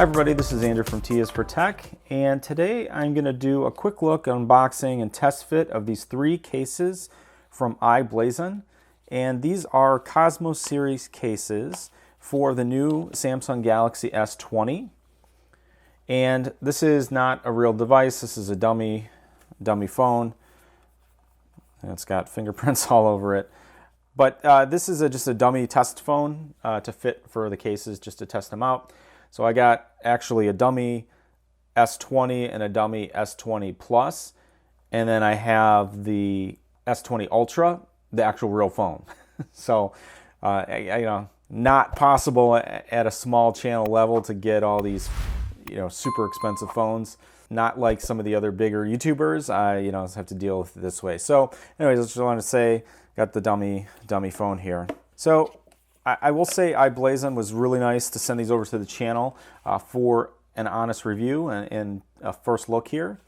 Hi everybody, this is Andrew from T is for Tech, and today I'm going to do a quick look, unboxing, and test fit of these 3 cases from i-Blason. And these are Cosmo series cases for the new Samsung Galaxy S20. And this is not a real device, this is a dummy phone. And it's got fingerprints all over it. But this is just a dummy test phone to fit for the cases, just to test them out. So I got actually a dummy S20 and a dummy S20 Plus, and then I have the S20 Ultra, the actual real phone. So, not possible at a small channel level to get all these, super expensive phones. Not like some of the other bigger YouTubers. I, have to deal with it this way. So, anyways, I just wanted to say, got the dummy phone here. So, I will say i-Blason was really nice to send these over to the channel for an honest review and a first look here.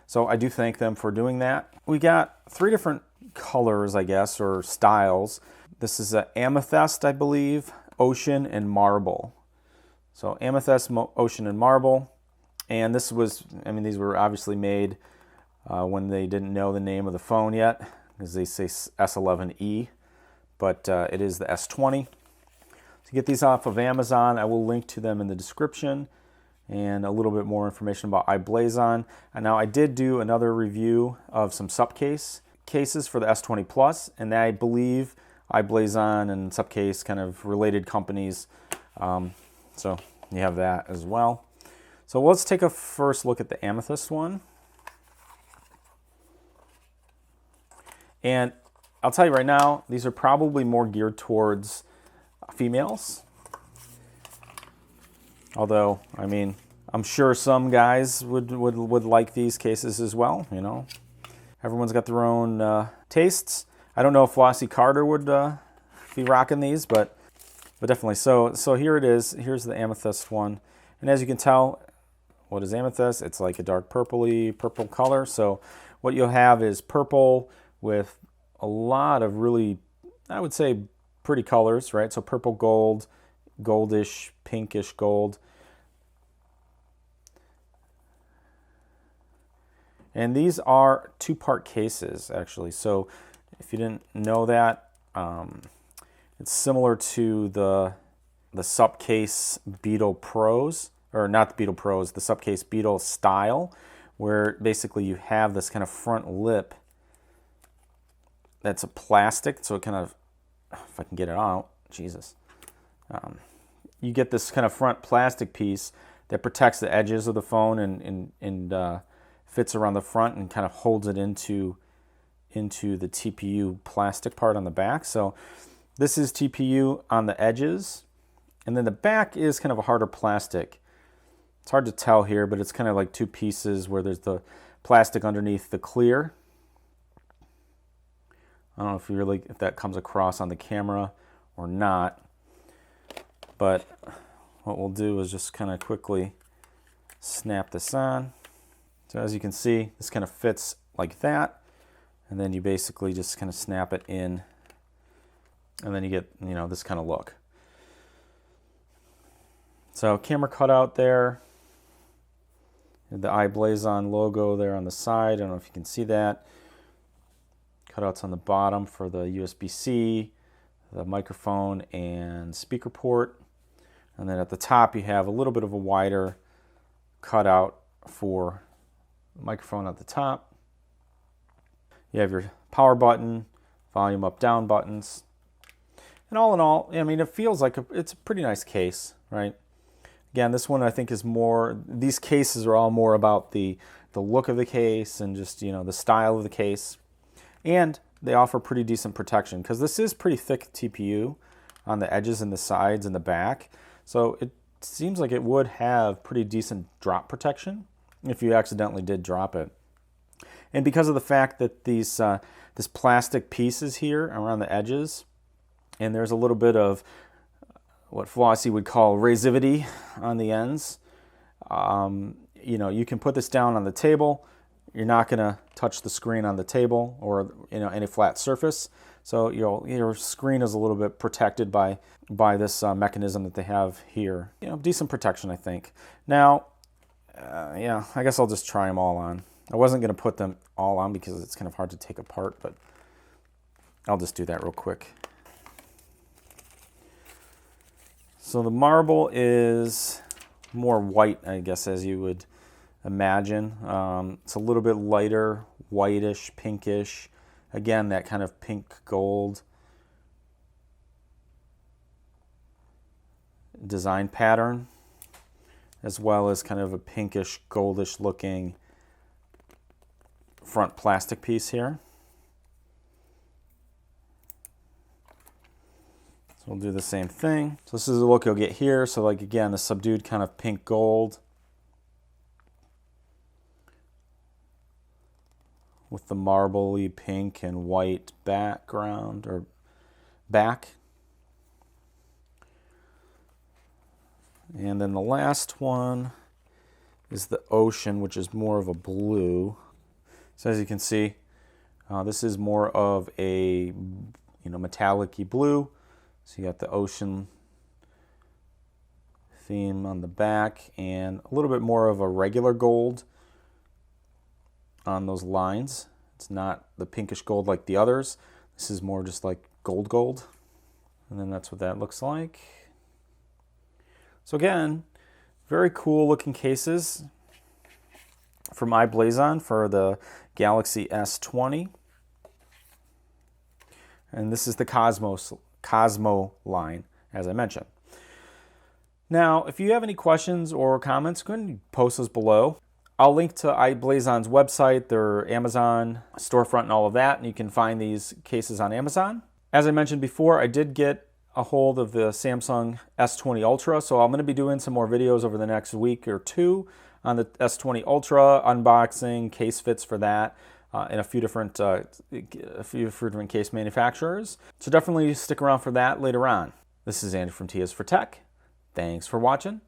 So I do thank them for doing that. We got 3 different colors, I guess, or styles. This is an Amethyst, I believe, Ocean, and Marble. So Amethyst, Ocean, and Marble. And this was, these were obviously made when they didn't know the name of the phone yet, because they say S11E, but it is the S20. To get these off of Amazon, I will link to them in the description and a little bit more information about i-Blason. And now I did do another review of some Supcase cases for the S20 Plus, and I believe i-Blason and Supcase kind of related companies. So you have that as well. So let's take a first look at the Amethyst one. And I'll tell you right now, these are probably more geared towards females. Although, I'm sure some guys would like these cases as well, Everyone's got their own tastes. I don't know if Flossie Carter would be rocking these, but definitely. So here it is. Here's the Amethyst one. And as you can tell, what is Amethyst? It's like a dark purple color. So what you'll have is purple with a lot of really, I would say, pretty colors, right? So purple gold, goldish, pinkish gold. And these are 2-part cases, actually. So if you didn't know that, it's similar to the Supcase Beetle Pros, or not the Beetle Pros, the Supcase Beetle Style, where basically you have this kind of front lip that's a plastic, so it kind of, if I can get it out, Jesus. You get this kind of front plastic piece that protects the edges of the phone and fits around the front and kind of holds it into the TPU plastic part on the back. So this is TPU on the edges, and then the back is kind of a harder plastic. It's hard to tell here, but it's kind of like 2 pieces where there's the plastic underneath the clear. I don't know if that comes across on the camera or not, but what we'll do is just kind of quickly snap this on. So as you can see, this kind of fits like that, and then you basically just kind of snap it in, and then you get, this kind of look. So camera cutout there, the i-Blason logo there on the side. I don't know if you can see that. Cutouts on the bottom for the USB-C, the microphone and speaker port. And then at the top you have a little bit of a wider cutout for the microphone at the top. You have your power button, volume up down buttons. And all in all, it feels like it's a pretty nice case, right? Again, this one I think is more, these cases are all more about the look of the case and just, the style of the case. And they offer pretty decent protection because this is pretty thick TPU on the edges and the sides and the back. So it seems like it would have pretty decent drop protection if you accidentally did drop it. And because of the fact that these this plastic pieces here around the edges, and there's a little bit of what Flossie would call razivity on the ends, you can put this down on the table. You're not going to touch the screen on the table or any flat surface. So your screen is a little bit protected by this mechanism that they have here. Decent protection, I think. Now, yeah, I guess I'll just try them all on. I wasn't going to put them all on because it's kind of hard to take apart, but I'll just do that real quick. So the marble is more white, I guess, as you would imagine. It's a little bit lighter, whitish, pinkish. Again, that kind of pink gold design pattern, as well as kind of a pinkish, goldish looking front plastic piece here. So we'll do the same thing. So this is the look you'll get here. So like again, a subdued kind of pink gold with the marbly pink and white background or back. And then the last one is the ocean, which is more of a blue. So as you can see, this is more of a metallic-y blue. So you got the ocean theme on the back and a little bit more of a regular gold on those lines. It's not the pinkish gold like the others. This is more just like gold. And then that's what that looks like. So again, very cool looking cases from i-Blason for the Galaxy S20. And this is the Cosmo line, as I mentioned. Now, if you have any questions or comments, go ahead and post those below. I'll link to i-Blason's website, their Amazon storefront and all of that, and you can find these cases on Amazon. As I mentioned before, I did get a hold of the Samsung S20 Ultra, so I'm going to be doing some more videos over the next week or two on the S20 Ultra, unboxing, case fits for that, and a few different case manufacturers. So definitely stick around for that later on. This is Andy from T is for Tech. Thanks for watching,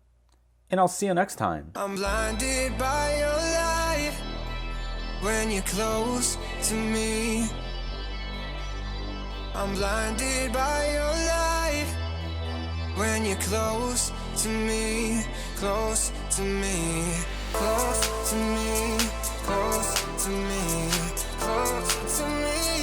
and I'll see you next time. I'm blinded by your light when you're close to me. I'm blinded by your light when you're close to me, close to me, close to me, close to me, close to me.